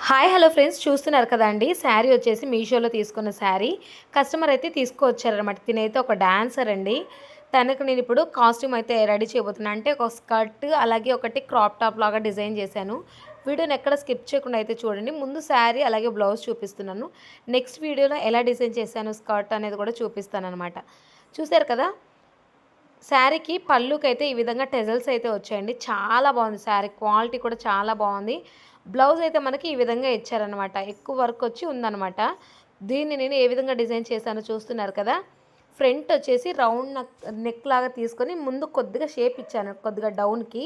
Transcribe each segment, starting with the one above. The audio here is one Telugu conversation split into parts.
హాయ్ హలో ఫ్రెండ్స్, చూస్తున్నారు కదండి. శారీ వచ్చేసి మీషోలో తీసుకున్న శారీ కస్టమర్ అయితే తీసుకొచ్చారనమాట. తినైతే ఒక డాన్సర్ అండి. తనకు నేను ఇప్పుడు కాస్ట్యూమ్ అయితే రెడీ చేయబోతున్నాను. అంటే ఒక స్కర్ట్ అలాగే ఒకటి క్రాప్ టాప్ లాగా డిజైన్ చేశాను. వీడియోని ఎక్కడ స్కిప్ చేయకుండా అయితే చూడండి. ముందు శారీ అలాగే బ్లౌజ్ చూపిస్తున్నాను. నెక్స్ట్ వీడియోలో ఎలా డిజైన్ చేశాను స్కర్ట్ అనేది కూడా చూపిస్తాను అనమాట. చూసారు కదా, శారీకి పళ్ళుకైతే ఈ విధంగా టెజల్స్ అయితే వచ్చాయండి. చాలా బాగుంది శారీ, క్వాలిటీ కూడా చాలా బాగుంది. బ్లౌజ్ అయితే మనకి ఈ విధంగా ఇచ్చారనమాట. ఎక్కువ వర్క్ వచ్చి ఉందనమాట. దీన్ని నేను ఏ విధంగా డిజైన్ చేశానో చూస్తున్నారు కదా. ఫ్రంట్ వచ్చేసి రౌండ్ నెక్ లాగా తీసుకొని ముందు కొద్దిగా షేప్ ఇచ్చాను, కొద్దిగా డౌన్కి.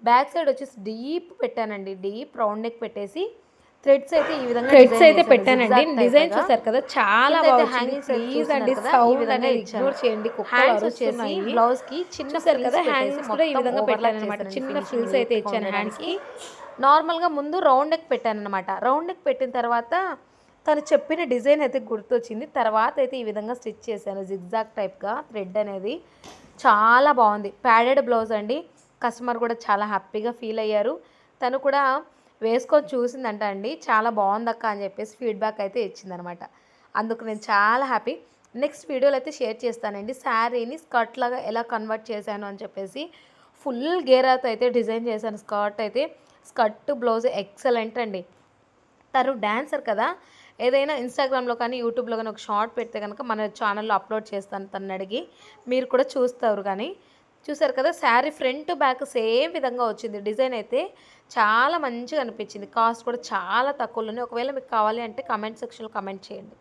బ్యాక్ సైడ్ వచ్చేసి డీప్ పెట్టానండి. డీప్ రౌండ్ నెక్ పెట్టేసి థ్రెడ్స్ అయితే ఈ విధంగా పెట్టానండి. డిజైన్ చూసారు కదా, చాలా బాగుంది. ప్లీజ్ అండి, సౌండ్ అనేది ఇగ్నోర్ చేయండి. హ్యాండ్స్ వచ్చేసి బ్లౌజ్ కి చిన్న కదా, హ్యాండ్స్ కూడా ఈ విధంగా పెట్టాను అనమాట. చిన్న ఫ్రిల్స్ అయితే ఇచ్చాను హ్యాండ్స్ కి. నార్మల్గా ముందు రౌండ్ నెక్ పెట్టాను అనమాట. రౌండ్ నెక్ పెట్టిన తర్వాత తను చెప్పిన డిజైన్ అయితే గుర్తొచ్చింది. తర్వాత అయితే ఈ విధంగా స్టిచ్ చేశాను జిగ్జాగ్ టైప్గా. థ్రెడ్ అనేది చాలా బాగుంది. ప్యాడెడ్ బ్లౌజ్ అండి. కస్టమర్ కూడా చాలా హ్యాపీగా ఫీల్ అయ్యారు. తను కూడా వేసుకొని చూసిందంట అండి. చాలా బాగుందక్క అని చెప్పేసి ఫీడ్బ్యాక్ అయితే ఇచ్చిందనమాట. అందుకు నేను చాలా హ్యాపీ. నెక్స్ట్ వీడియోలో అయితే షేర్ చేస్తానండి శారీని స్కర్ట్ లాగా ఎలా కన్వర్ట్ చేశాను అని చెప్పేసి. ఫుల్ గేరాతో అయితే డిజైన్ చేశాను స్కర్ట్ అయితే. స్కర్ట్ బ్లౌజ్ ఎక్సలెంట్ అండి. తను డాన్సర్ కదా, ఏదైనా ఇన్స్టాగ్రామ్లో కానీ యూట్యూబ్లో కానీ ఒక షార్ట్ పెడితే కనుక మన ఛానల్లో అప్లోడ్ చేస్తాను తనని అడిగి. మీరు కూడా చూస్తారు కానీ. చూసారు కదా, శారీ ఫ్రంట్ బ్యాక్ సేమ్ విధంగా వచ్చింది. డిజైన్ అయితే చాలా మంచిగా అనిపించింది. కాస్ట్ కూడా చాలా తక్కువలోనే. ఒకవేళ మీకు కావాలి అంటే కామెంట్ సెక్షన్లో కామెంట్ చేయండి.